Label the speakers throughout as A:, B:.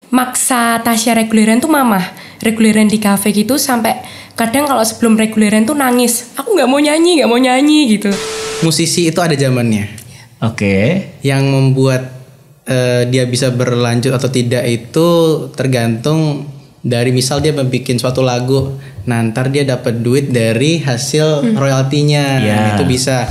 A: maksa Tasya reguleran tuh mama. Reguleran di kafe gitu sampai kadang kalau sebelum reguleran tuh nangis. Aku nggak mau nyanyi gitu.
B: Musisi itu ada zamannya.
C: Oke.
B: Yang membuat dia bisa berlanjut atau tidak itu tergantung dari misal dia membuat suatu lagu. Nah ntar dia dapat duit dari hasil royaltinya.
C: Yeah.
B: Itu bisa.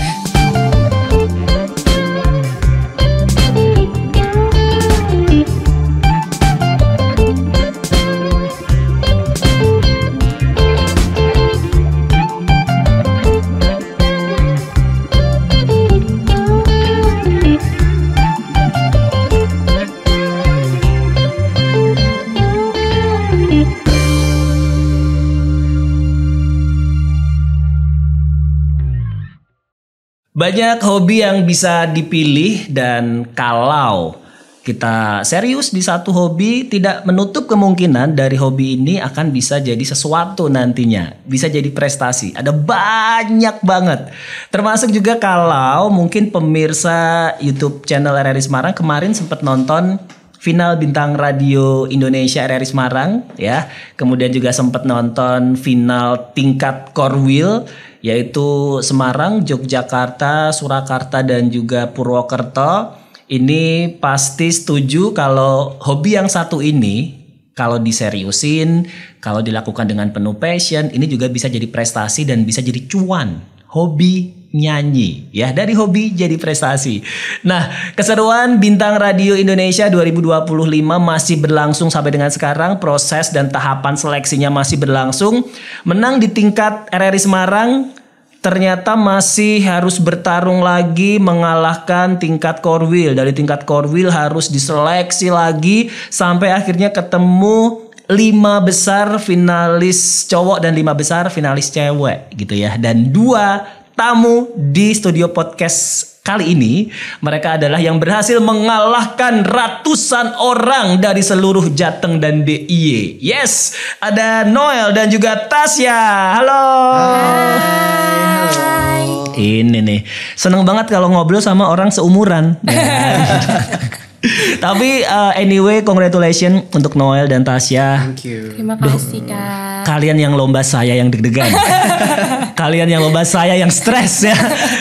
C: Banyak hobi yang bisa dipilih dan kalau kita serius di satu hobi tidak menutup kemungkinan dari hobi ini akan bisa jadi sesuatu nantinya. Bisa jadi prestasi. Ada banyak banget. Termasuk juga kalau mungkin pemirsa YouTube channel RRI Semarang kemarin sempat nonton final Bintang Radio Indonesia RRI Semarang ya. Kemudian juga sempat nonton final tingkat Korwil yaitu Semarang, Yogyakarta, Surakarta dan juga Purwokerto. Ini pasti setuju kalau hobi yang satu ini kalau diseriusin, kalau dilakukan dengan penuh passion, ini juga bisa jadi prestasi dan bisa jadi cuan. Hobi nyanyi ya, dari hobi jadi prestasi. Nah, keseruan Bintang Radio Indonesia 2025 masih berlangsung sampai dengan sekarang. Proses dan tahapan seleksinya masih berlangsung. Menang di tingkat RRI Semarang, ternyata masih harus bertarung lagi mengalahkan tingkat Korwil. Dari tingkat Korwil harus diseleksi lagi sampai akhirnya ketemu 5 besar finalis cowok dan 5 besar finalis cewek gitu ya. Dan 2 tamu di studio podcast kali ini, mereka adalah yang berhasil mengalahkan ratusan orang dari seluruh Jateng dan DIY. Yes, ada Noel dan juga Tasya. Halo.
A: Hai.
C: Ini nih, seneng banget kalau ngobrol sama orang seumuran. Tapi anyway, congratulations untuk Noel dan Tasya.
B: Thank you.
A: Terima kasih Kak.
C: Kalian yang lomba, saya yang deg-degan. Kalian yang lomba, saya yang stres ya.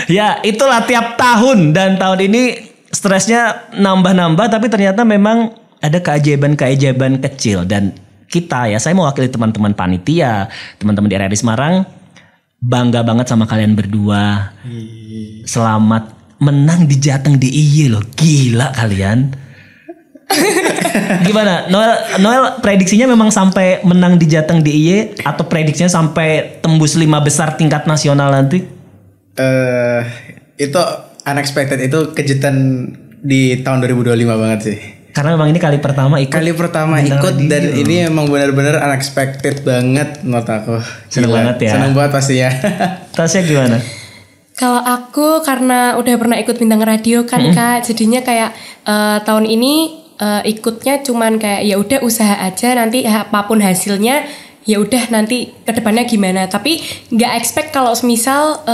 C: Ya itulah tiap tahun. Dan tahun ini stresnya nambah-nambah. Tapi ternyata memang ada keajaiban-keajaiban kecil. Dan kita ya, saya mewakili teman-teman panitia, teman-teman di RRI Semarang, bangga banget sama kalian berdua. Selamat menang di Jateng DIY loh. Gila kalian. Gimana Noel prediksinya memang sampai menang di Jateng DIY atau prediksinya sampai tembus 5 besar tingkat nasional nanti?
B: Itu unexpected, itu kejutan di tahun 2025 banget sih.
C: Karena memang ini kali pertama ikut. Dan ini memang benar-benar unexpected banget menurut aku. Seneng banget ya.
B: Seneng banget pastinya.
C: Tasya gimana?
A: Kalau aku karena udah pernah ikut Bintang Radio kan Kak, jadinya kayak tahun ini ikutnya cuman kayak ya udah usaha aja, nanti apapun hasilnya ya udah nanti kedepannya gimana. Tapi nggak expect kalau semisal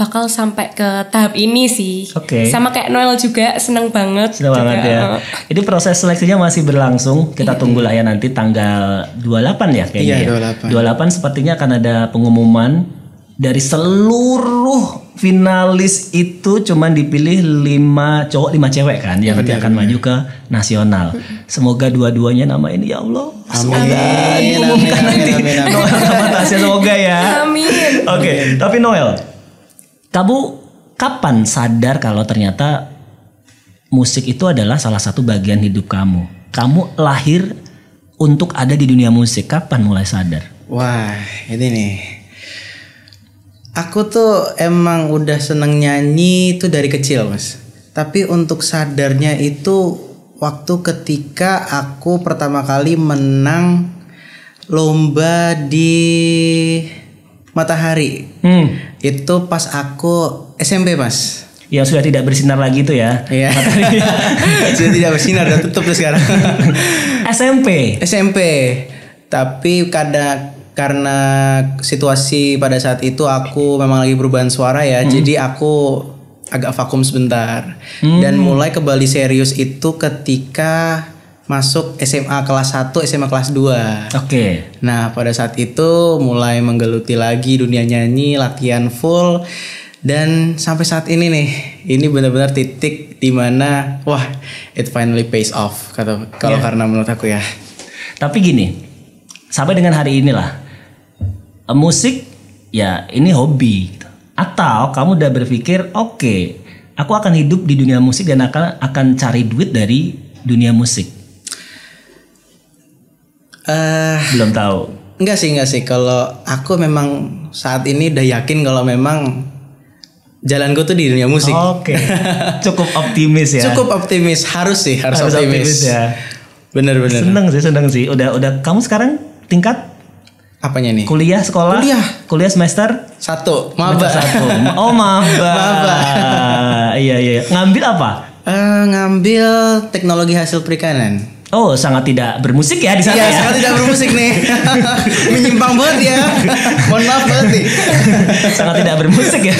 A: bakal sampai ke tahap ini sih.
C: Oke.
A: Sama kayak Noel juga seneng banget.
C: Seneng banget ya. Ini proses seleksinya masih berlangsung. Kita tunggulah ya nanti tanggal 28 ya kayaknya.
B: Iya,
C: ya. 28 sepertinya akan ada pengumuman. Dari seluruh finalis itu cuman dipilih 5 cowok 5 cewek kan yang nanti akan maju ke nasional. Semoga dua-duanya nama ini ya Allah. Semoga diumumkan nanti. Noel sama Tasya, semoga ya.
A: Amin.
C: Oke, tapi Noel, kamu kapan sadar kalau ternyata musik itu adalah salah satu bagian hidup kamu? Kamu lahir untuk ada di dunia musik. Kapan mulai sadar?
B: Wah, ini nih. Aku tuh emang udah seneng nyanyi tuh dari kecil mas. Tapi untuk sadarnya itu waktu ketika aku pertama kali menang lomba di Matahari. Itu pas aku SMP mas.
C: Yang sudah tidak bersinar lagi itu ya.
B: Iya. Sudah tidak bersinar, udah tutup tuh sekarang. SMP. Tapi karena situasi pada saat itu aku memang lagi perubahan suara ya, jadi aku agak vakum sebentar. Dan mulai kembali serius itu ketika masuk SMA kelas 1, SMA kelas 2.
C: Oke.
B: Nah, pada saat itu mulai menggeluti lagi dunia nyanyi, latihan full, dan sampai saat ini nih, ini benar-benar titik dimana wah, it finally pays off kalau karena menurut aku ya.
C: Tapi gini, sampai dengan hari inilah musik ya ini hobi gitu. Atau kamu udah berpikir oke, aku akan hidup di dunia musik dan akan cari duit dari dunia musik. Belum tahu.
B: Enggak sih. Kalau aku memang saat ini udah yakin kalau memang jalanku tuh di dunia musik.
C: Oke. Cukup optimis ya.
B: Cukup optimis, harus optimis
C: ya.
B: Bener-bener.
C: Seneng sih. Udah kamu sekarang tingkat
B: apanya nih?
C: Kuliah, sekolah? Kuliah semester
B: 1. Maba.
C: Semester 1. Oh, maba. Iya. Ngambil apa?
B: Ngambil teknologi hasil perikanan.
C: Oh, sangat tidak bermusik ya di sana
B: Iya,
C: ya.
B: sangat tidak bermusik nih. Menyimpang banget ya. Mohon maaf banget nih.
C: Sangat tidak bermusik ya.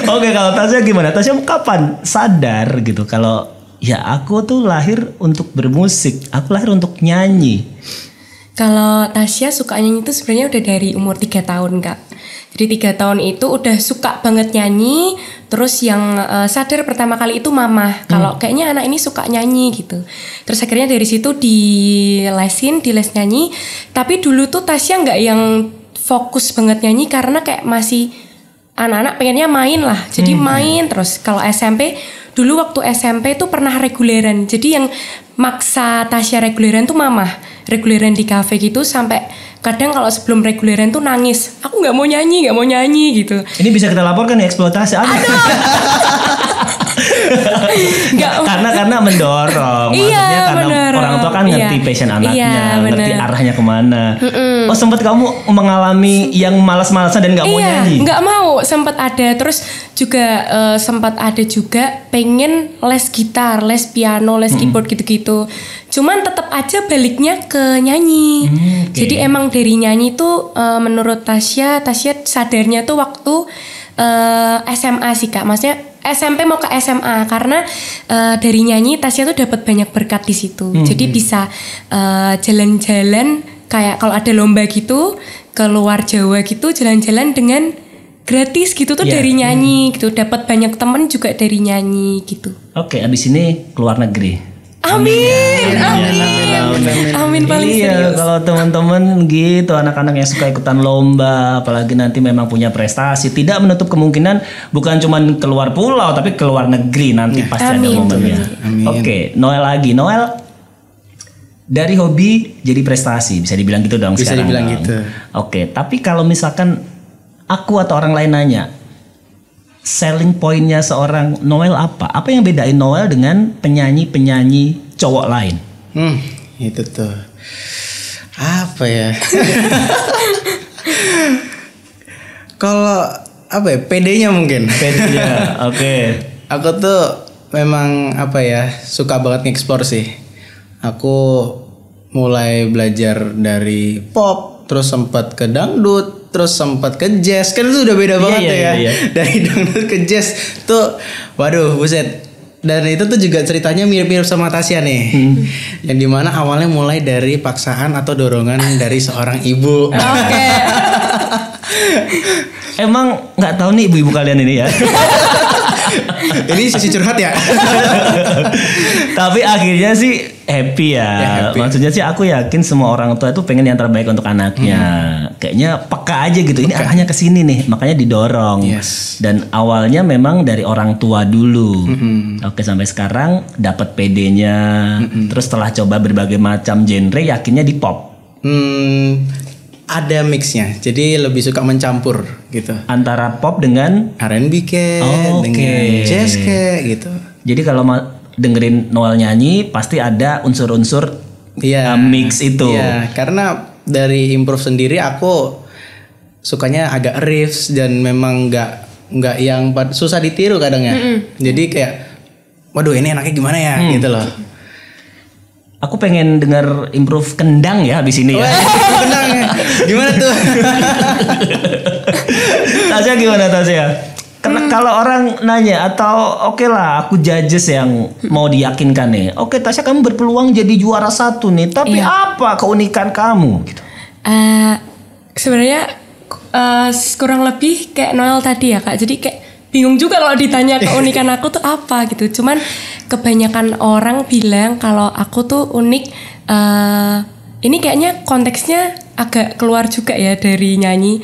C: Oke, kalau Tasya gimana? Tasya kapan sadar gitu kalau ya aku tuh lahir untuk bermusik, aku lahir untuk nyanyi.
A: Kalau Tasya suka nyanyi itu sebenarnya udah dari umur 3 tahun Kak. Jadi 3 tahun itu udah suka banget nyanyi. Terus yang sadar pertama kali itu mama. Kalau kayaknya anak ini suka nyanyi gitu. Terus akhirnya dari situ di les nyanyi. Tapi dulu tuh Tasya gak yang fokus banget nyanyi karena kayak masih anak-anak pengennya main lah. Jadi main terus. Kalau SMP, dulu waktu SMP tuh pernah reguleran. Jadi yang maksa Tasya reguleran tuh mama. Reguleran di kafe gitu sampai kadang kalau sebelum reguleran tuh nangis. Aku nggak mau nyanyi gitu.
C: Ini bisa kita laporkan ya eksploitasi. Aduh. karena mendorong. Maksudnya karena mendorong. Orang tua kan ngerti passion anaknya, ngerti arahnya kemana. Oh, sempat kamu mengalami yang malas-malasan dan nggak mau nyanyi?
A: Nggak mau, sempat ada. Terus juga sempat ada juga pengen les gitar, les piano, les keyboard gitu-gitu. Cuman tetap aja baliknya ke nyanyi. Jadi emang dari nyanyi tuh menurut Tasya sadarnya tuh waktu SMA sih Kak. Maksudnya SMP mau ke SMA karena dari nyanyi Tasya tuh dapat banyak berkat di situ. Jadi bisa jalan-jalan kayak kalau ada lomba gitu keluar Jawa gitu, jalan-jalan dengan gratis gitu tuh dari nyanyi gitu. Dapat banyak temen juga dari nyanyi gitu.
C: Oke, abis ini keluar negeri.
A: Amin paling serius.
C: Kalau teman-teman gitu anak-anak yang suka ikutan lomba, apalagi nanti memang punya prestasi, tidak menutup kemungkinan bukan cuma keluar pulau tapi keluar negeri nanti pasti ada momennya. Oke, Noel lagi. Noel dari hobi jadi prestasi, bisa dibilang gitu dong
B: bisa
C: sekarang.
B: Bisa dibilang gitu.
C: Oke, tapi kalau misalkan aku atau orang lain nanya, selling pointnya seorang Noel apa? Apa yang bedain Noel dengan penyanyi-penyanyi cowok lain?
B: Itu tuh apa ya? Kalau apa ya? PD-nya mungkin.
C: PD-nya, oke.
B: Aku tuh memang apa ya? Suka banget nge-explore sih. Aku mulai belajar dari pop, terus sempat ke dangdut, terus sempat ke jazz. Kan itu udah beda banget ya. Dari dangdut ke jazz tuh waduh buset. Dan itu tuh juga ceritanya mirip-mirip sama Tasya nih. Yang dimana awalnya mulai dari paksaan atau dorongan dari seorang ibu.
A: Oke.
C: Emang nggak tahu nih ibu-ibu kalian ini ya.
B: Ini sesi curhat ya.
C: Tapi akhirnya sih happy ya.
B: Happy.
C: Maksudnya sih aku yakin semua orang tua itu pengen yang terbaik untuk anaknya. Kayaknya peka aja gitu. Ini arahnya ke sini nih, makanya didorong.
B: Yes.
C: Dan awalnya memang dari orang tua dulu. Oke, sampai sekarang dapat PD-nya. Terus setelah coba berbagai macam genre, yakinnya di pop.
B: Ada mixnya, jadi lebih suka mencampur gitu.
C: Antara pop dengan
B: R&B dengan jazz gitu.
C: Jadi kalau dengerin Noel nyanyi pasti ada unsur-unsur mix itu.
B: Iya, karena dari improve sendiri aku sukanya agak riffs dan memang nggak yang susah ditiru kadang ya. Jadi kayak, waduh ini enaknya gimana ya gitu loh.
C: Aku pengen denger improve kendang ya habis ini ya.
B: Kendang ya. Gimana tuh?
C: Tasya gimana Tasya? Kalau orang nanya atau oke lah aku judges yang mau diyakinkan nih. Oke Tasya kamu berpeluang jadi juara 1 nih. Tapi apa keunikan kamu? Gitu.
A: Sebenarnya kurang lebih kayak Noel tadi ya Kak. Jadi kayak bingung juga kalau ditanya keunikan aku tuh apa gitu. Cuman kebanyakan orang bilang kalau aku tuh unik. Ini kayaknya konteksnya agak keluar juga ya dari nyanyi.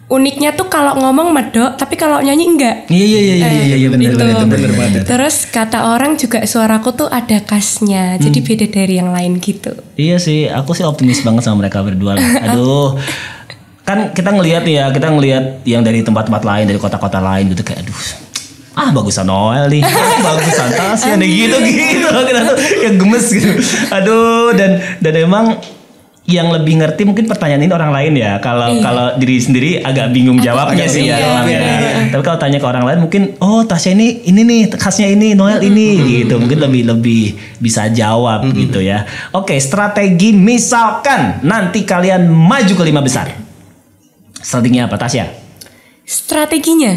A: Uniknya tuh kalau ngomong medok, tapi kalau nyanyi enggak.
C: Iya benar banget.
A: Terus kata orang juga suaraku tuh ada khasnya, jadi beda dari yang lain gitu.
C: Iya sih, aku sih optimis banget sama mereka berdua. Aduh, kan kita ngelihat yang dari tempat-tempat lain, dari kota-kota lain gitu kayak bagusan Noel nih, bagusan Tasya nih gitu kita tuh yang gemes gitu. Aduh, dan emang yang lebih ngerti mungkin pertanyaan ini orang lain ya. Kalau diri sendiri agak bingung jawabnya sih ya. Tapi kalau tanya ke orang lain mungkin Tasya ini nih khasnya ini, Noel ini gitu. Mungkin lebih bisa jawab gitu ya. Oke, strategi misalkan nanti kalian maju ke 5 besar. Strateginya apa Tasya?
A: Strateginya?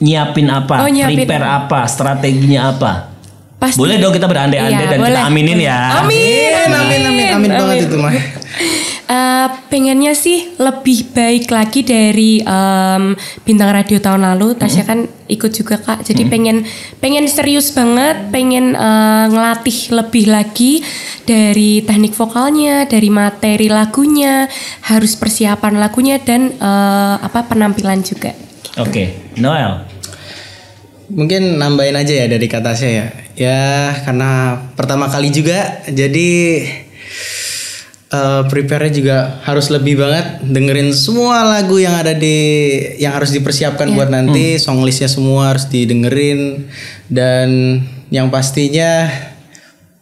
C: Nyiapin apa? Prepare apa? Strateginya apa?
A: Pasti.
C: Boleh dong kita berandai-andai dan kita aminin ya.
B: Amin banget itu mah.
A: Pengennya sih lebih baik lagi dari bintang radio tahun lalu. Tasya kan ikut juga Kak. Jadi pengen serius banget, pengen ngelatih lebih lagi dari teknik vokalnya, dari materi lagunya, harus persiapan lagunya dan penampilan juga.
C: Oke, Noel.
B: Mungkin nambahin aja ya dari kata saya ya. Ya karena pertama kali juga, jadi prepare-nya juga harus lebih banget, dengerin semua lagu yang ada yang harus dipersiapkan buat nanti, songlistnya semua harus didengerin, dan yang pastinya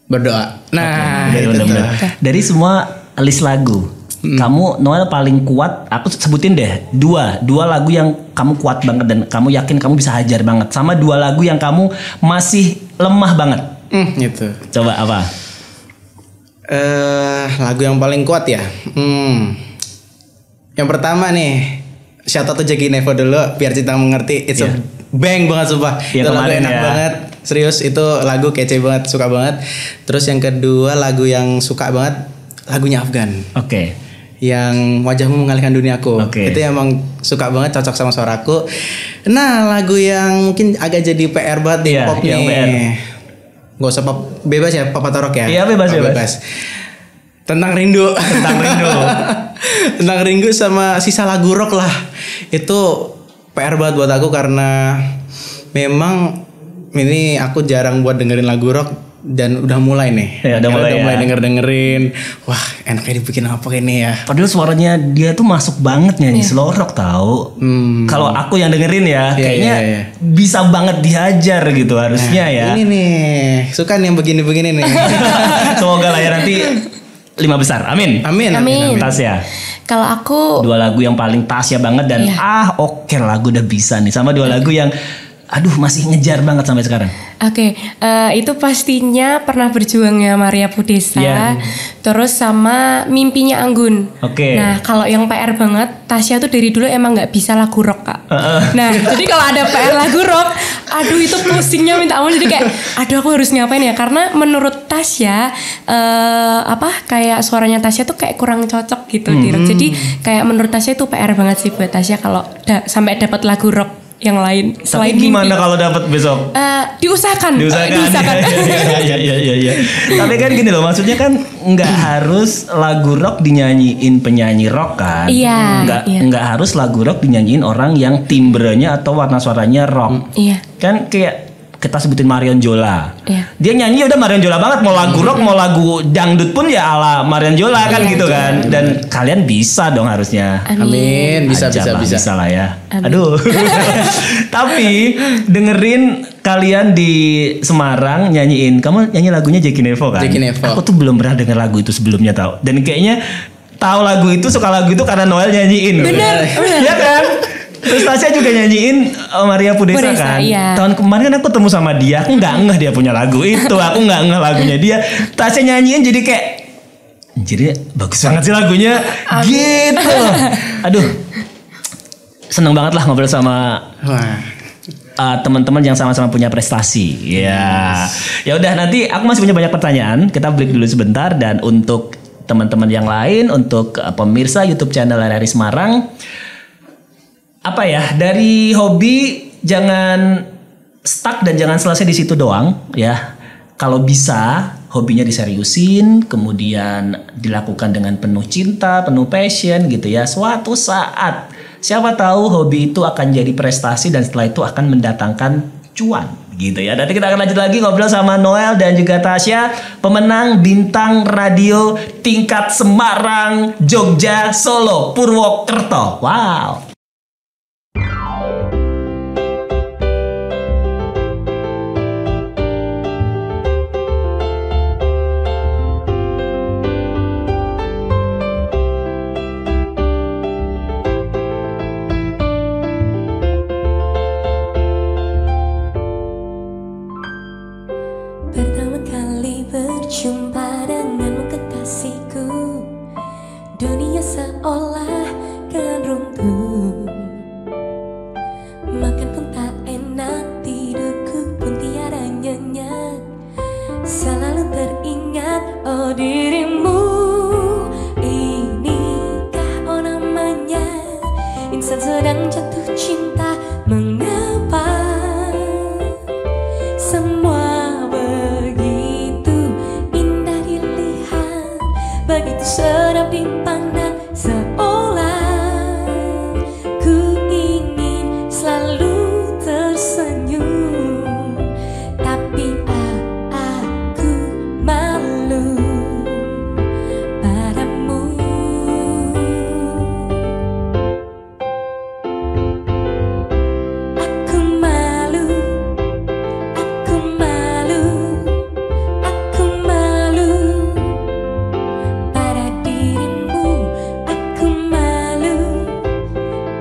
B: berdoa. Nah,
C: benar. Dari semua list lagu, kamu Noel paling kuat. Aku sebutin deh dua lagu yang kamu kuat banget dan kamu yakin kamu bisa hajar banget, sama 2 lagu yang kamu masih lemah banget.
B: Gitu.
C: Coba apa?
B: Lagu yang paling kuat ya. Yang pertama nih, shout out to Jackie Nevo dulu, biar Cinta Mengerti. It's a bang banget sumpah.
C: Itu
B: lagu enak banget. Serius, itu lagu kece banget, suka banget. Terus yang kedua lagu yang suka banget, lagunya Afgan.
C: Oke.
B: Yang Wajahmu Mengalihkan Duniaku. Itu emang suka banget, cocok sama suaraku. Nah, lagu yang mungkin agak jadi PR banget di pop nih. PR. Gak usah bebas ya, Papa Torok ya.
C: Iya bebas.
B: Tentang Rindu. Tentang Rindu sama sisa lagu rock lah. Itu PR banget buat aku karena memang ini aku jarang buat dengerin lagu rock dan udah mulai nih.
C: Ya, udah mulai
B: dengerin. Wah, enaknya dibikin apa ini ya.
C: Padahal suaranya dia tuh masuk banget nyanyi slow rock tahu. Kalau aku yang dengerin ya, kayaknya bisa banget dihajar gitu harusnya ya.
B: Ini nih, suka nih yang begini-begini nih.
C: Semoga lah ya nanti 5 besar. Amin. Tasya.
A: Kalau aku
C: 2 lagu yang paling Tasya banget dan oke lagu udah bisa nih, sama 2 lagu yang masih ngejar banget sampai sekarang.
A: Oke, itu pastinya Pernah Berjuangnya Maria Pudesa, terus sama Mimpinya Anggun.
C: Oke.
A: Nah, kalau yang PR banget, Tasya tuh dari dulu emang nggak bisa lagu rock Kak. Nah, jadi kalau ada PR lagu rock, itu pusingnya minta ampun. Jadi kayak, aku harus ngapain ya? Karena menurut Tasya, kayak suaranya Tasya tuh kayak kurang cocok gitu di rock. Jadi kayak menurut Tasya itu PR banget sih buat Tasya kalau sampai dapat lagu rock yang lain selain
C: Tapi gimana kalau dapat besok?
A: Diusahakan.
C: Iya. Tapi kan gini loh, maksudnya kan nggak harus lagu rock dinyanyiin penyanyi rock kan?
A: Iya.
C: Nggak harus lagu rock dinyanyiin orang yang timbrenya atau warna suaranya rock.
A: Iya.
C: Kan kayak kita sebutin Marion Jola.
A: Iya.
C: Dia nyanyi udah Marion Jola banget, mau lagu rock mau lagu dangdut pun ya ala Marion Jola kan gitu kan. Dan kalian bisa dong harusnya.
B: Amin. Bisa
C: lah ya. Amin. Aduh. Tapi dengerin kalian di Semarang nyanyiin, kamu nyanyi lagunya Jackie Nevo kan?
B: Jackie Nevo.
C: Aku tuh belum pernah denger lagu itu sebelumnya tau. Dan kayaknya tahu lagu itu, suka lagu itu karena Noel nyanyiin.
A: Bener.
C: Iya kan? Terus Tasya juga nyanyiin Maria Pudesa kan.
A: Iya.
C: Tahun kemarin kan aku ketemu sama dia, aku nggak ngeh dia punya lagu itu, aku nggak ngeh lagunya dia. Tasya nyanyiin jadi kayak, jadi bagus banget sih lagunya. Gitu. Aduh, seneng banget lah ngobrol sama teman-teman yang sama-sama punya prestasi. Ya. Ya udah, nanti aku masih punya banyak pertanyaan. Kita break dulu sebentar, dan untuk teman-teman yang lain, untuk pemirsa YouTube channel RRI Semarang, apa ya, dari hobi jangan stuck dan jangan selesai di situ doang ya. Kalau bisa hobinya diseriusin, kemudian dilakukan dengan penuh cinta, penuh passion gitu ya. Suatu saat siapa tahu hobi itu akan jadi prestasi dan setelah itu akan mendatangkan cuan gitu ya. Nanti kita akan lanjut lagi ngobrol sama Noel dan juga Tasya, pemenang Bintang Radio tingkat Semarang, Jogja, Solo, Purwokerto. Wow.
A: Pertama kali berjumpa denganmu kekasihku, dunia seolah kan runtuh. Makan pun tak enak, tidurku pun tiada nyenyak. Selalu teringat, oh dirimu. Inikah oh namanya, insan sedang jatuh cinta. Mengapa semua begitu indah dilihat, begitu sedap dipandang, seolah ku ingin selalu tersenyum, tapi aku malu padamu. Aku malu, aku malu, aku malu pada dirimu. Aku malu,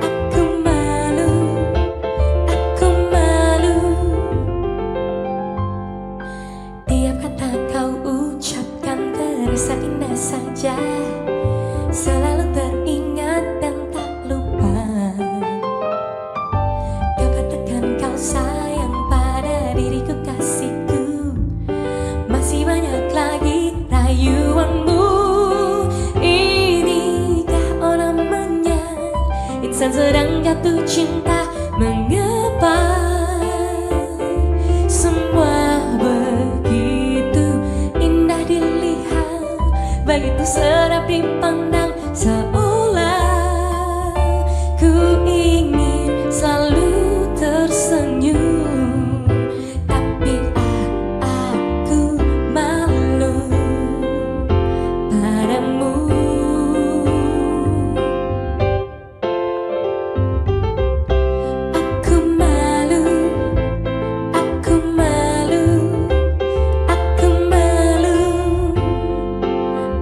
A: aku malu, aku malu. Tiap kata kau ucapkan terasa indah saja, selalu teringat dan tak lupa. Kau katakan kau sayang pada diriku kasihku, masih banyak lagi rayuanmu. Inikah oh namanya, insan sedang jatuh cinta. Mengapa semua begitu indah dilihat, begitu sedap dipandang, seolah ku ingin selalu tersenyum, tapi aku malu padamu. Aku malu, aku malu, aku malu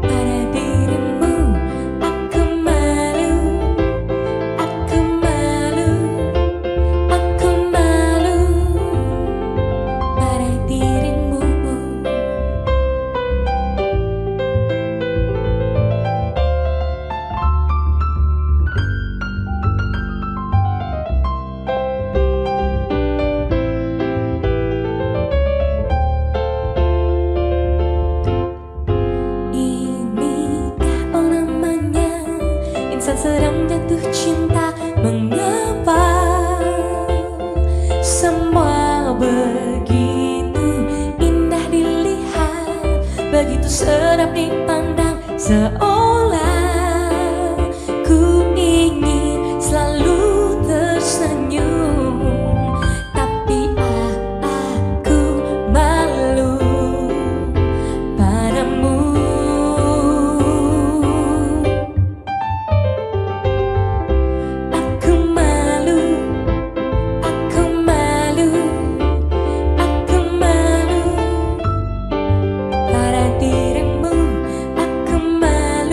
A: pada dirimu. Aku malu, aku malu, aku malu pada dirimu. Inikah oh namanya, insan sedang jatuh cinta. Mengapa semua begitu indah dilihat, begitu sedap dipandang, seolah ku ingin selalu tersenyum, tapi aku malu padamu. Aku malu, aku malu, aku malu pada dirimu. Aku malu,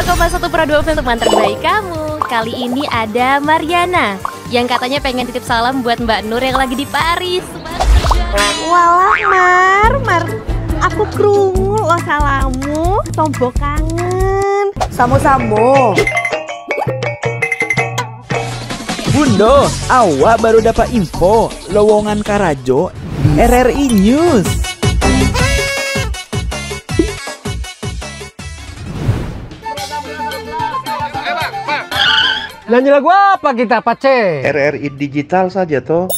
D: 102,1 Pro 2 untuk teman terbaik kamu. Kali ini ada Mariana yang katanya pengen titip salam buat Mbak Nur yang lagi di Paris.
E: Walah Mar, aku krungu lo salamu, tombo kangen. Samo-samo.
F: Bundo, awak baru dapat info lowongan Karajo RRI News.
G: Nyanyi lagu apa kita, Pace?
H: RRI digital saja toh.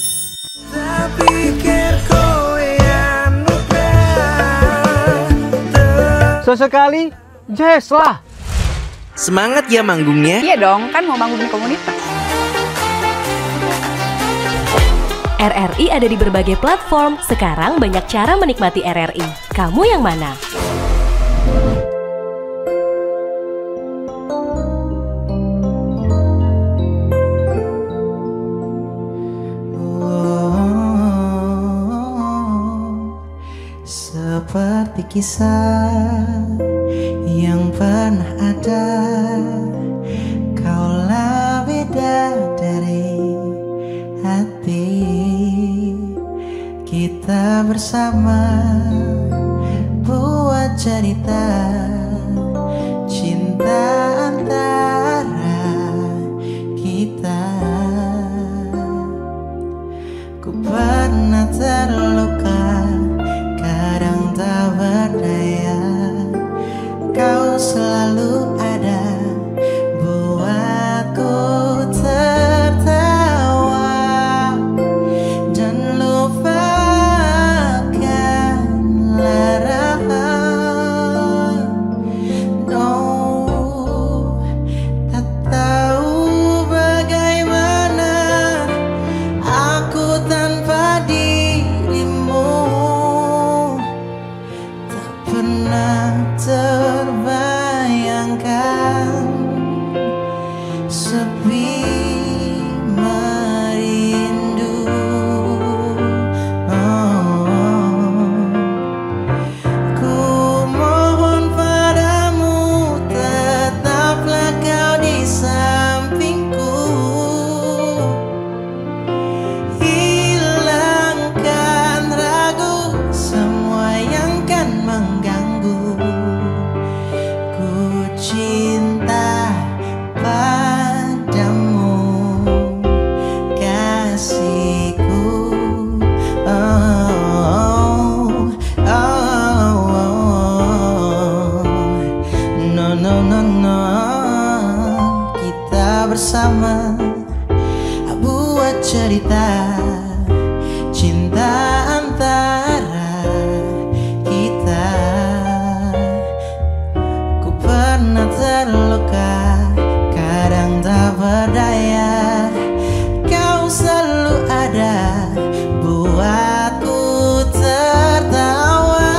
G: Sesekali, jazz lah.
F: Semangat ya manggungnya.
E: Iya dong, kan mau bangun komunitas.
D: RRI ada di berbagai platform. Sekarang banyak cara menikmati RRI. Kamu yang mana?
B: Seperti kisah yang pernah ada, kaulah beda dari hati. Kita bersama buat cerita cinta antara kita. Ku pernah terluka, kadang tak berdaya. Kau selalu ada buatku tertawa. Dan lupakanlah rasa. No, tak tahu bagaimana aku tanpa dirimu. Tak pernah terbayangkan sepi merindu. Ku mohon padamu, tetaplah kau di sampingku. Hilangkan ragu semua yang kan mengganggu. Ku cinta padamu, kasihku. Oh, oh, oh. No, no, no, no. Kita bersama buat cerita cinta antara kita. Ku pernah terluka, kadang tak berdaya. Kau selalu ada buatku tertawa.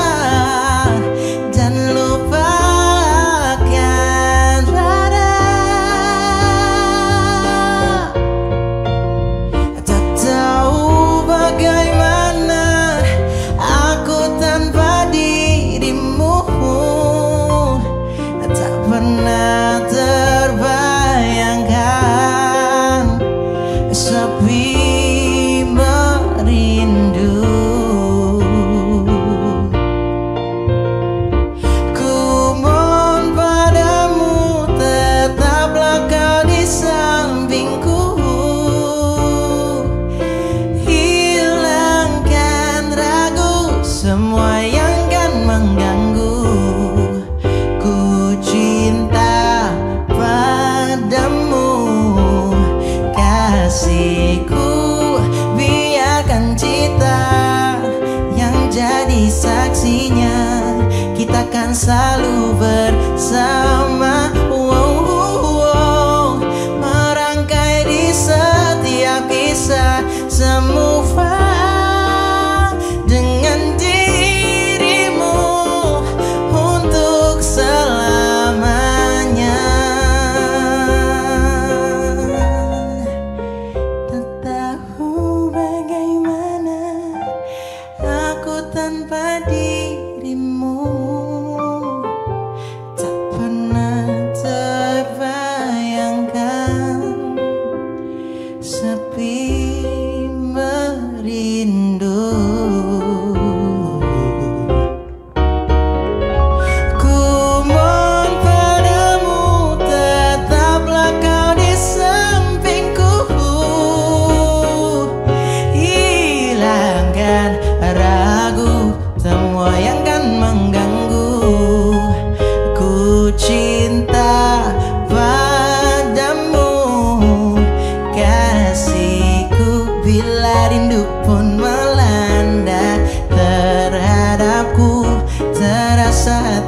B: Dan lupakan rada. Tak tahu bagaimana aku tanpa dirimu. Tak pernah terbayangkan sepi merindu. Ku mohon padamu, tetaplah kau di sampingku. Hilangkan ragu semua yang kan mengganggu. Ku cinta padamu, kasihku. Biarkan cinta yang jadi saksinya. Kita kan selalu bersama. Merangkai di setiap kisah, semua dengan dirimu untuk selamanya. Tak tahu bagaimana aku tanpa dirimu. Tak pernah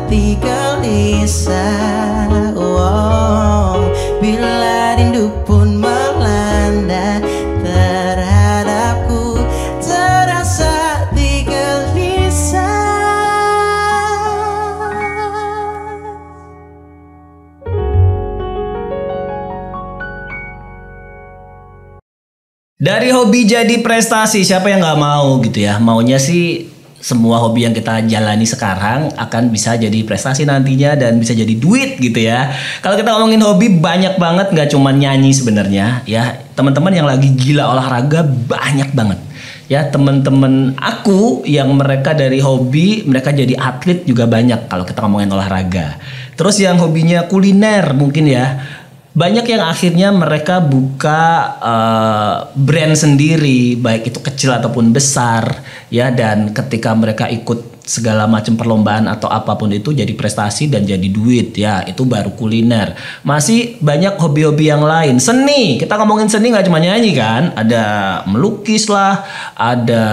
B: hati gelisah. Oh, bila rindu pun melanda terhadapku, terasa hati gelisah.
C: Dari hobi jadi prestasi, siapa yang nggak mau gitu ya? Maunya sih semua hobi yang kita jalani sekarang akan bisa jadi prestasi nantinya dan bisa jadi duit gitu ya. Kalau kita ngomongin hobi banyak banget, nggak cuma nyanyi sebenarnya ya. Teman-teman yang lagi gila olahraga banyak banget. Ya, teman-teman aku yang mereka dari hobi mereka jadi atlet juga banyak kalau kita ngomongin olahraga. Terus yang hobinya kuliner mungkin ya. Banyak yang akhirnya mereka buka brand sendiri, baik itu kecil ataupun besar ya, dan ketika mereka ikut segala macam perlombaan atau apapun itu jadi prestasi dan jadi duit ya, itu baru kuliner. Masih banyak hobi-hobi yang lain. Seni, kita ngomongin seni nggak cuma nyanyi kan, ada melukis lah, ada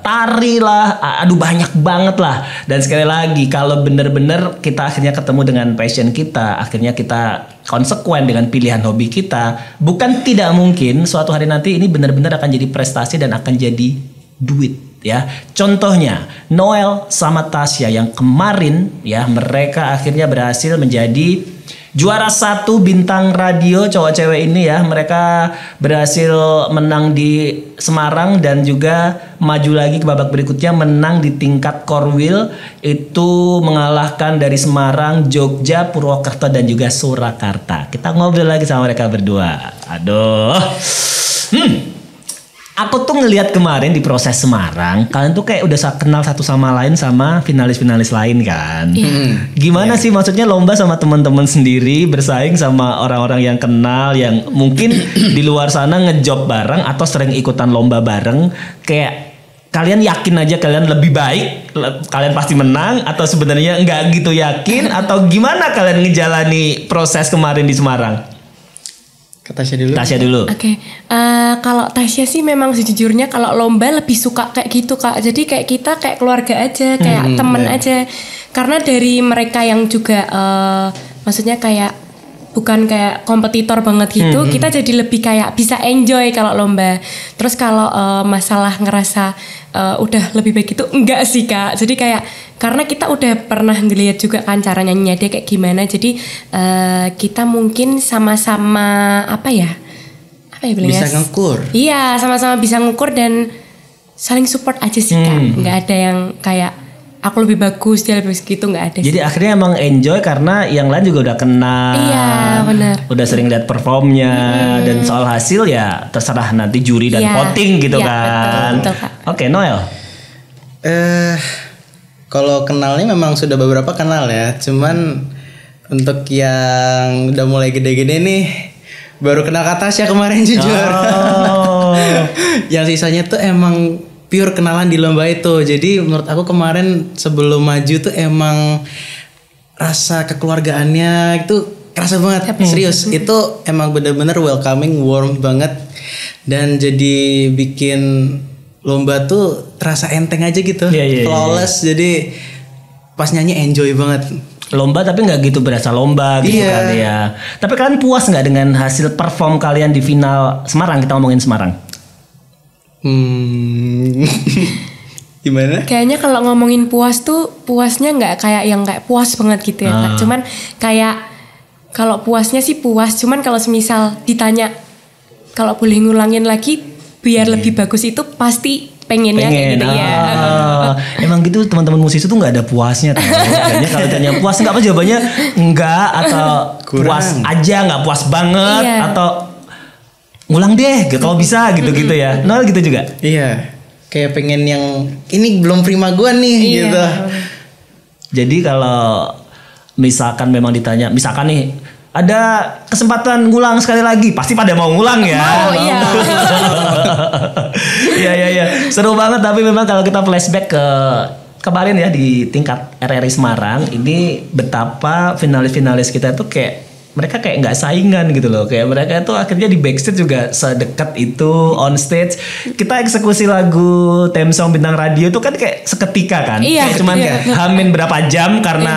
C: tari lah, aduh banyak banget lah. Dan sekali lagi kalau bener-bener kita akhirnya ketemu dengan passion kita, akhirnya kita konsekuen dengan pilihan hobi kita, bukan tidak mungkin suatu hari nanti ini benar-benar akan jadi prestasi dan akan jadi duit ya. Contohnya Noel sama Tasya yang kemarin ya, mereka akhirnya berhasil menjadi juara 1 bintang radio cowok cewek ini ya. Mereka berhasil menang di Semarang dan juga maju lagi ke babak berikutnya, menang di tingkat Korwil, itu mengalahkan dari Semarang, Jogja, Purwokerto dan juga Surakarta. Kita ngobrol lagi sama mereka berdua. Aduh. Aku tuh ngelihat kemarin di proses Semarang, kalian tuh kayak udah kenal satu sama lain sama finalis-finalis lain kan. Gimana sih maksudnya lomba sama teman-teman sendiri, bersaing sama orang-orang yang kenal, yang mungkin di luar sana ngejob bareng atau sering ikutan lomba bareng. Kayak kalian yakin aja kalian lebih baik, kalian pasti menang, atau sebenarnya nggak gitu yakin, atau gimana kalian ngejalani proses kemarin di Semarang?
B: Tasya dulu.
C: Tasya dulu.
A: Oke, kalau Tasya sih memang sejujurnya kalau lomba lebih suka kayak gitu Kak. Jadi kayak kita kayak keluarga aja, kayak temen aja. Karena dari mereka yang juga maksudnya kayak bukan kayak kompetitor banget gitu, kita jadi lebih kayak bisa enjoy kalau lomba. Terus kalau masalah ngerasa udah lebih baik itu enggak sih Kak. Jadi kayak karena kita udah pernah ngeliat juga kan cara nyanyinya dia kayak gimana. Jadi kita mungkin sama-sama apa ya bilangnya?
B: Bisa ngukur.
A: Iya, sama-sama bisa ngukur dan saling support aja sih Kak. Nggak ada yang kayak aku lebih bagus, dia lebih bagus gitu, nggak ada.
C: Jadi akhirnya emang enjoy karena yang lain juga udah kenal.
A: Iya, benar.
C: Udah sering lihat performnya dan soal hasil ya terserah nanti juri dan voting gitu kan.
A: Betul, Kak.
C: Oke, Noel.
B: Kalau kenalnya memang sudah beberapa kenal ya. Cuman untuk yang udah mulai gede-gede nih baru kenal Tasya kemarin jujur.
C: Oh.
B: Yang sisanya tuh emang pure kenalan di lomba itu. Jadi menurut aku kemarin sebelum maju tuh emang rasa kekeluargaannya itu kerasa banget. Serius, itu emang bener-bener welcoming, warm banget. Dan jadi bikin lomba tuh terasa enteng aja gitu. Flawless. Jadi pas nyanyi enjoy banget.
C: Lomba tapi nggak gitu berasa lomba gitu kan ya. Tapi kalian puas nggak dengan hasil perform kalian di final Semarang? Kita ngomongin Semarang.
B: Gimana?
A: Kayaknya kalau ngomongin puas tuh puasnya nggak kayak yang kayak puas banget gitu ya Kak. Cuman kayak kalau puasnya sih puas. Cuman kalau semisal ditanya kalau boleh ngulangin lagi biar lebih bagus itu pasti pengennya kayak gitu ya.
C: Emang gitu teman-teman musisi tuh nggak ada puasnya. Kayaknya kalau ditanya puas nggak apa jawabannya enggak atau puas aja nggak puas banget atau ngulang deh gitu kalau bisa gitu-gitu ya. Nol gitu juga.
B: Iya. Kayak pengen yang ini belum prima gua nih gitu.
C: Jadi kalau misalkan memang ditanya, misalkan nih ada kesempatan ngulang sekali lagi, pasti pada mau ngulang ya.
A: Iya.
C: Iya. Seru banget, tapi memang kalau kita flashback ke kemarin ya di tingkat RRI Semarang, ini betapa finalis-finalis kita tuh kayak mereka kayak nggak saingan gitu loh. Kayak mereka itu akhirnya di backstage juga sedekat itu, on stage. Kita eksekusi lagu theme song Bintang Radio itu kan kayak seketika kan.
A: Iya,
C: Kayak cuman hamin berapa jam karena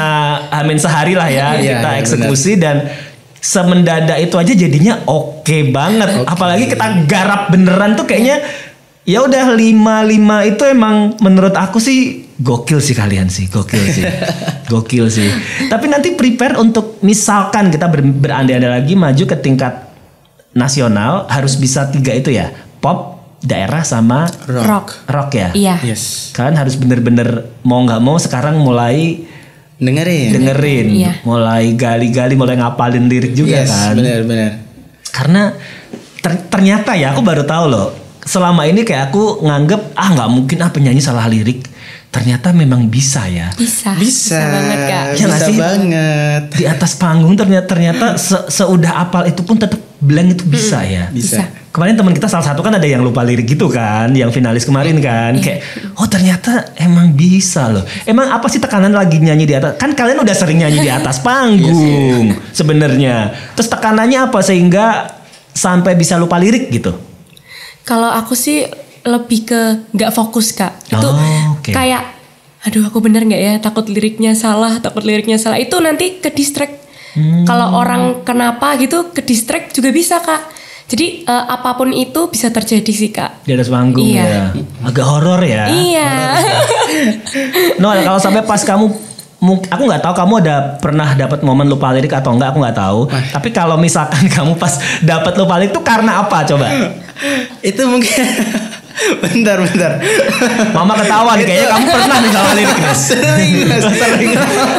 C: hamin sehari lah ya kita eksekusi dan semendadak itu aja jadinya oke banget. Apalagi kita garap beneran tuh kayaknya ya udah 5 itu emang menurut aku sih gokil sih kalian sih, gokil sih. Tapi nanti prepare untuk misalkan kita berandai-andai lagi maju ke tingkat nasional harus bisa 3 itu ya, pop, daerah sama rock ya.
A: Iya.
B: Yes.
C: Kalian harus bener-bener mau nggak mau sekarang mulai dengerin, mulai gali-gali, mulai ngapalin lirik juga kan.
B: Benar.
C: Karena ternyata ya aku baru tahu loh. Selama ini kayak aku nganggep nggak mungkin penyanyi salah lirik. Ternyata memang bisa ya.
A: Bisa banget Kak.
B: Ya bisa banget.
C: Di atas panggung ternyata seudah apal itu pun tetap blank itu bisa ya.
B: Bisa.
C: Kemarin teman kita salah satu kan ada yang lupa lirik gitu kan, yang finalis kemarin kan. Kayak ternyata emang bisa loh. Emang apa sih tekanan lagi nyanyi di atas? Kan kalian udah sering nyanyi di atas panggung sebenarnya. Terus tekanannya apa sehingga sampai bisa lupa lirik gitu?
A: Kalau aku sih lebih ke nggak fokus Kak. Itu kayak aduh aku bener nggak ya, takut liriknya salah. Itu nanti ke distract. Kalau orang kenapa gitu ke distract juga bisa Kak. Jadi apapun itu bisa terjadi sih Kak.
C: Di atas panggung ya. Agak horor ya.
A: Iya.
C: No, kalau sampai pas kamu, aku nggak tahu kamu ada pernah dapat momen lupa lirik atau enggak, aku nggak tahu. Tapi kalau misalkan kamu pas dapat lupa lirik itu karena apa coba?
B: Itu mungkin bentar.
C: Mama ketawa nih, kayaknya kamu pernah nih salah lirik Mas. Sering.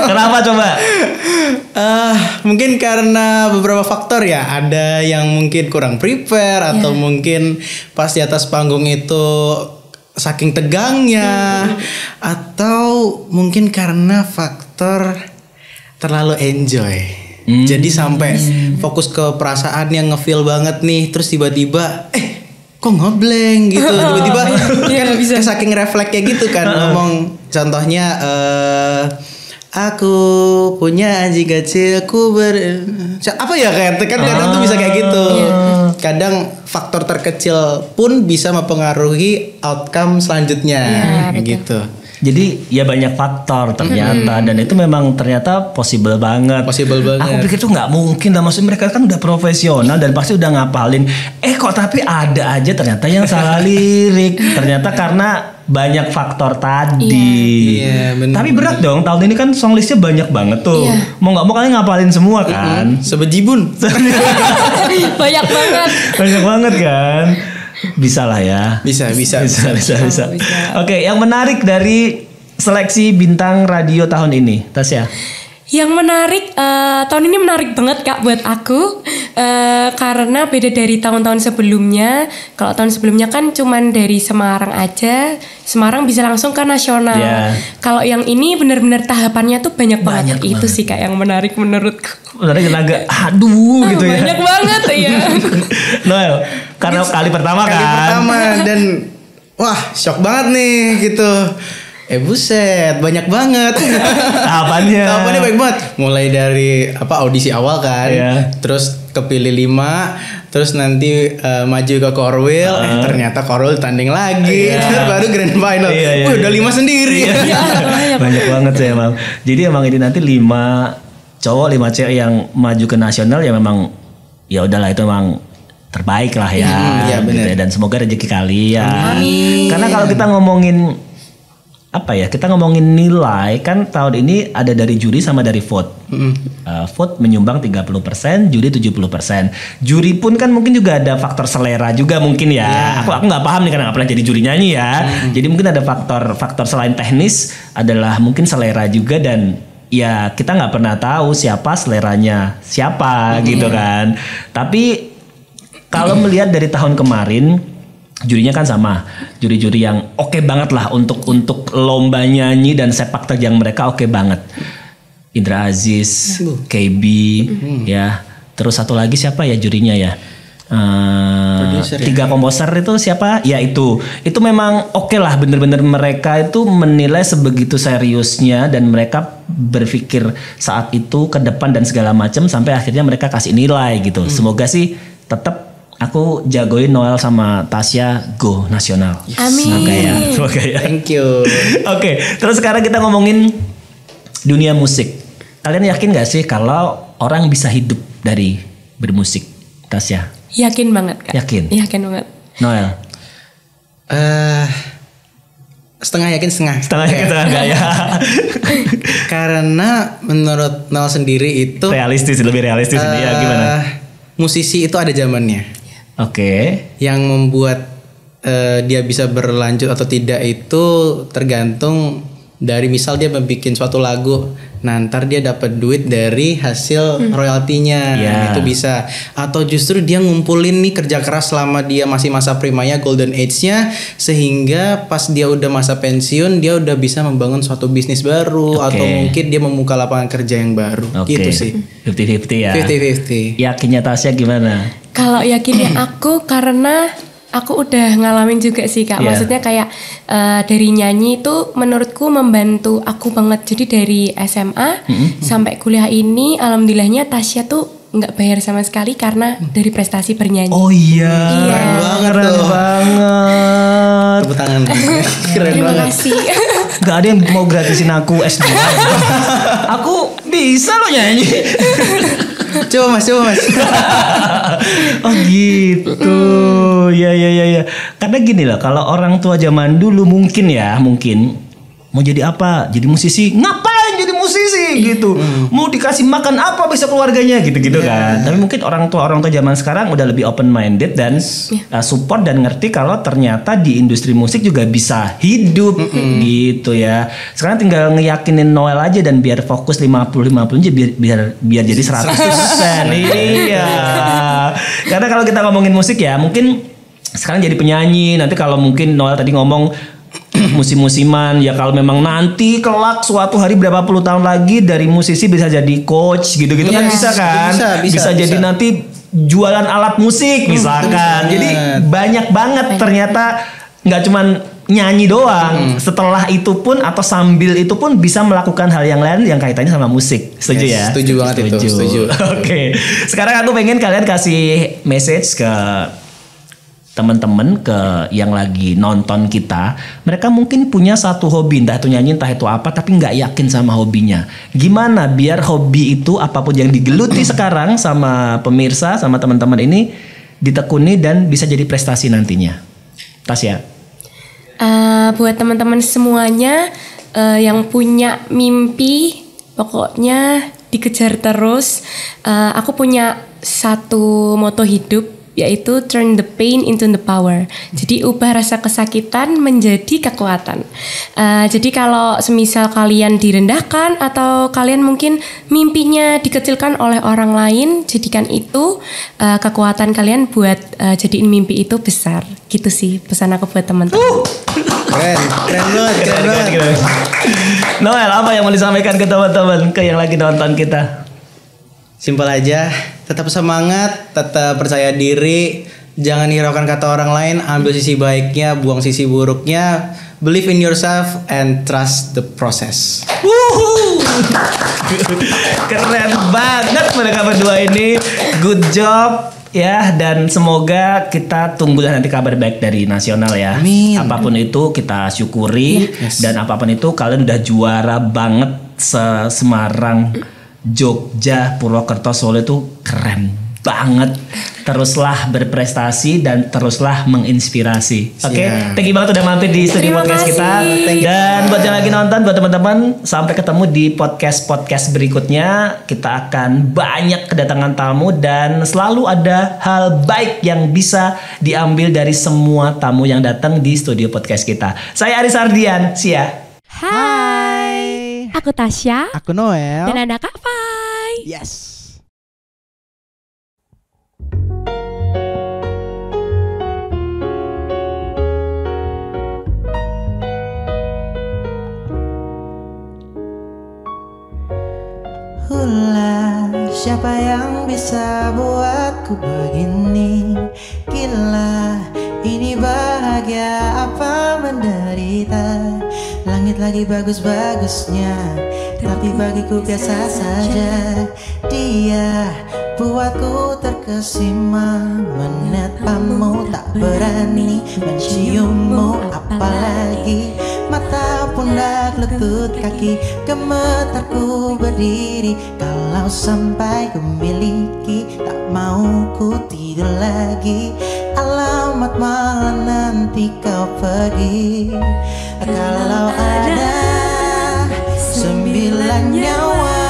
C: Kenapa coba?
B: Mungkin karena beberapa faktor ya. Ada yang mungkin kurang prepare atau mungkin pas di atas panggung itu saking tegangnya, atau mungkin karena faktor terlalu enjoy. Jadi sampai fokus ke perasaan yang ngefeel banget nih, terus tiba-tiba kok ngeblank gitu. Tiba-tiba kan saking refleksnya gitu kan ngomong. Contohnya aku punya anjing kecil, apa ya kayak kan kadang tuh bisa kayak gitu. Kadang faktor terkecil pun bisa mempengaruhi outcome selanjutnya gitu.
C: Jadi ya banyak faktor ternyata dan itu memang ternyata possible banget. Aku pikir tuh nggak mungkin lah, maksudnya mereka kan udah profesional dan pasti udah ngapalin. Kok tapi ada aja ternyata yang salah lirik. Ternyata karena banyak faktor tadi. Tapi berat dong, tahun ini kan song listnya banyak banget tuh. Mau nggak mau kalian ngapalin semua kan?
B: Sebejibun.
A: Banyak banget
C: kan? Bisa lah ya.
B: Bisa.
C: Oke, yang menarik dari seleksi Bintang Radio tahun ini, Tasya?
A: Yang menarik tahun ini menarik banget Kak buat aku karena beda dari tahun-tahun sebelumnya. Kalau tahun sebelumnya kan cuman dari Semarang aja, Semarang bisa langsung ke nasional. Kalau yang ini benar-benar tahapannya tuh banyak banget. Itu sih Kak yang menarik menurutku.
C: Menarik agak gitu ya.
A: Banyak banget ya.
C: Noel, karena kali pertama
B: dan wah shock banget nih gitu. Buset, banyak banget. Tahapannya banyak banget. Mulai dari audisi awal kan, terus kepilih 5, terus nanti maju ke Korwil, ternyata Korwil tanding lagi, terus baru grand final. Udah 5 sendiri.
C: Banyak banget ya Mam. Jadi emang ini nanti 5 cowok 5 cewek yang maju ke nasional ya memang ya udahlah itu memang terbaik lah ya. Gitu ya. Dan semoga rezeki kalian. Amin. Karena kalau kita ngomongin kita ngomongin nilai kan tahun ini ada dari juri sama dari vote. Vote menyumbang 30%, juri 70%. Juri pun kan mungkin juga ada faktor selera juga mungkin ya. Aku nggak paham nih karena nggak pernah jadi juri nyanyi ya. Jadi mungkin ada faktor selain teknis adalah mungkin selera juga dan ya kita nggak pernah tahu siapa seleranya siapa gitu kan. Tapi kalau melihat dari tahun kemarin jurinya kan sama, juri-juri yang oke banget lah untuk lomba nyanyi dan sepak terjang mereka oke banget. Indra Aziz, KB, ya. Terus satu lagi siapa ya jurinya ya?
B: Produser,
C: 3 komposer itu siapa? Ya itu memang oke lah, bener-bener mereka itu menilai sebegitu seriusnya dan mereka berpikir saat itu ke depan dan segala macam sampai akhirnya mereka kasih nilai gitu. Semoga sih tetap aku jagoin Noel sama Tasya go nasional.
A: Amin.
C: Semoga ya.
B: Thank you.
C: Oke, terus sekarang kita ngomongin dunia musik. Kalian yakin gak sih kalau orang bisa hidup dari bermusik, Tasya?
A: Yakin banget Kak.
C: Yakin
A: banget.
C: Noel?
B: Setengah yakin setengah.
C: Setengah yakin setengah enggak ya?
B: Karena menurut Noel sendiri itu
C: Lebih realistis ini ya gimana?
B: Musisi itu ada zamannya.
C: Oke.
B: Yang membuat dia bisa berlanjut atau tidak itu tergantung dari misal dia membuat suatu lagu, nah ntar dia dapat duit dari hasil royaltinya, itu bisa. Atau justru dia ngumpulin nih kerja keras selama dia masih masa primanya, golden age-nya, sehingga pas dia udah masa pensiun dia udah bisa membangun suatu bisnis baru atau mungkin dia membuka lapangan kerja yang baru. Gitu sih.
C: 50-50 ya.
B: 50-50.
C: Yakinnya Tasya gimana?
A: Kalau yakinnya aku karena aku udah ngalamin juga sih Kak. Maksudnya kayak dari nyanyi itu menurutku membantu aku banget. Jadi dari SMA sampai kuliah ini alhamdulillahnya Tasya tuh nggak bayar sama sekali karena dari prestasi bernyanyi.
C: Oh iya.
B: Keren
C: banget.
B: Tepuk tangan. Keren
A: Terima
B: banget.
A: kasih.
C: Gak ada yang mau gratisin aku S2. Aku bisa loh nyanyi.
B: Coba mas.
C: Oh gitu. Ya. Karena gini loh, kalau orang tua zaman dulu mungkin mau jadi apa? Jadi musisi. Ngapain jadi musisi gitu? Mau dikasih makan apa bisa keluarganya gitu kan. Tapi mungkin orang tua zaman sekarang udah lebih open minded dan support dan ngerti kalau ternyata di industri musik juga bisa hidup gitu ya. Sekarang tinggal ngeyakinin Noel aja dan biar fokus 50-50 biar jadi 100%. Iya. Karena kalau kita ngomongin musik ya, mungkin sekarang jadi penyanyi, nanti kalau mungkin Noel tadi ngomong musim-musiman ya, kalau memang nanti kelak suatu hari berapa puluh tahun lagi dari musisi bisa jadi coach gitu-gitu kan bisa kan? Bisa jadi nanti jualan alat musik misalkan. Jadi banyak banget ternyata, nggak cuman nyanyi doang. Setelah itu pun atau sambil itu pun bisa melakukan hal yang lain yang kaitannya sama musik. Setuju ya?
B: Setuju banget itu. Setuju.
C: Oke. Sekarang aku pengen kalian kasih message ke teman-teman, ke yang lagi nonton kita. Mereka mungkin punya satu hobi, entah itu nyanyi, entah itu apa, tapi nggak yakin sama hobinya. Gimana biar hobi itu apapun yang digeluti sekarang sama pemirsa, sama teman-teman ini ditekuni dan bisa jadi prestasi nantinya. Tasya.
A: Buat teman-teman semuanya yang punya mimpi, pokoknya dikejar terus. Aku punya satu moto hidup, yaitu turn the pain into the power. Jadi ubah rasa kesakitan menjadi kekuatan. Jadi kalau semisal kalian direndahkan atau kalian mungkin mimpinya dikecilkan oleh orang lain, jadikan itu kekuatan kalian buat jadiin mimpi itu besar. Gitu sih pesan aku buat teman-teman.
B: Keren banget.
C: Noel, apa yang mau disampaikan ke teman-teman, ke yang lagi nonton kita?
B: Simpel aja, tetap semangat, tetap percaya diri, jangan hiraukan kata orang lain, ambil sisi baiknya, buang sisi buruknya, believe in yourself and trust the process.
C: Keren banget mereka berdua ini, good job ya, dan semoga kita tunggulah nanti kabar baik dari nasional ya.
B: Amin.
C: Apapun itu kita syukuri, dan apapun itu kalian udah juara banget Semarang, Jogja, Purwokerto, Solo itu keren banget. Teruslah berprestasi dan teruslah menginspirasi. Oke, thank you banget udah mampir di studio podcast kita. Dan buat yang lagi nonton, buat teman-teman, sampai ketemu di podcast berikutnya. Kita akan banyak kedatangan tamu dan selalu ada hal baik yang bisa diambil dari semua tamu yang datang di studio podcast kita. Saya Aris Ardian, Sia.
D: Hai, aku Tasya.
F: Aku Noel.
D: Dan ada Kak Fai.
F: Yes.
B: Siapa yang bisa buatku begini? Gila, ini bahagia apa menderita? Langit lagi bagus-bagusnya, tapi bagiku biasa saja. Dia buatku terkesima, menatapmu tak berani menciummu. Apalagi mata, pundak, lutut, kaki, gemetarku berdiri. Kalau sampai ku miliki, tak mau ku tidur lagi. Alamat malah nanti kau pergi. Kalau ada 9 nyawa,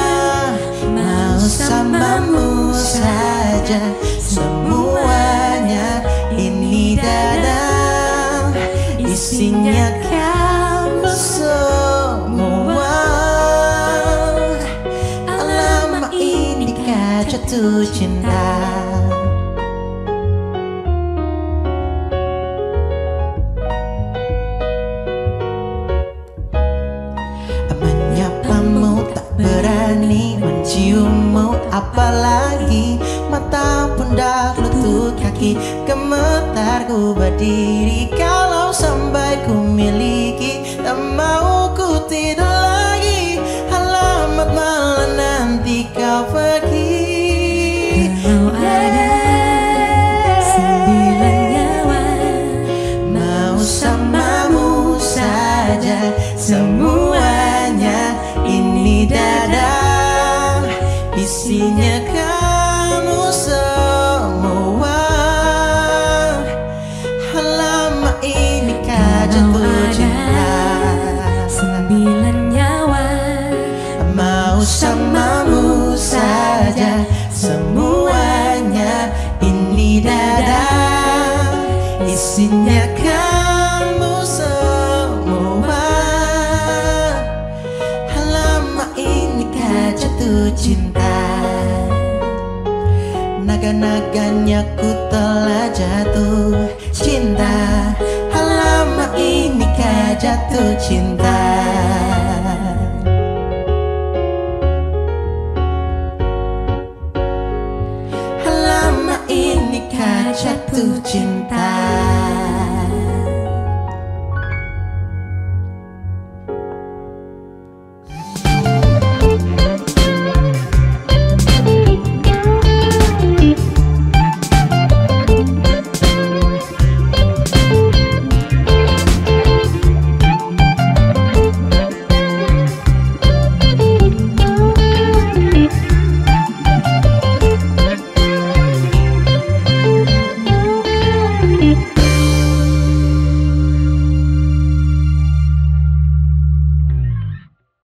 B: mau samamu saja semuanya. Ini dada isinya kamu semua. Alamak, ini kah jatuh cinta? Menyapamu tak berani menciummu. Apalagi mata, pundak, lutut, kaki, gemetarku berdiri. Kalau sampai ku miliki, tak mau ku tidur lagi. Alamat malah nanti kau pergi. Kalau ada 9 nyawa, mau samamu saja semuanya. Ini dada isinya kamu semua. Alamak, ini kah jatuh cinta? 9 nyawa, mau samamu saja semuanya. Ini dada isinya kamu semua. Alamak, ini kah jatuh cinta? Naga-naganya ku telah jatuh cinta. Alamak, ini kah jatuh cinta?